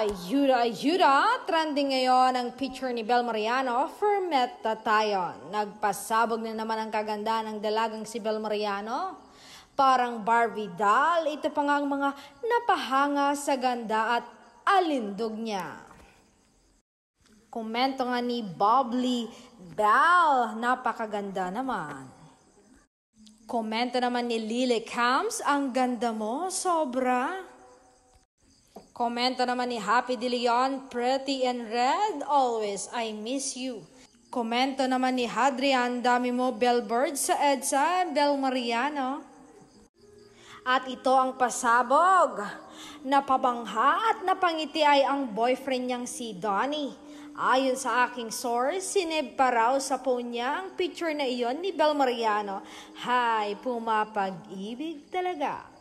Ayuda! Trending ngayon ang picture ni Bel Mariano for Meta tayo. Nagpasabog na naman ang kaganda ng dalagang si Bel Mariano. Parang Barbie doll, ito pa nga ang mga napahanga sa ganda at alindog niya. Komento nga ni Bubbly Bel, napakaganda naman. Komento naman ni Lily Camps, ang ganda mo, sobra. Komento naman ni Happy De Leon, pretty and red, always, I miss you. Komento naman ni Hadrian, dami mo bellbird sa EDSA, Bel Mariano. At ito ang pasabog. Napabangha at napangiti ay ang boyfriend niyang si Donnie. Ayon sa aking source, sineb pa raw sa phone niya ang picture na iyon ni Bel Mariano. Hay, pumapag-ibig talaga.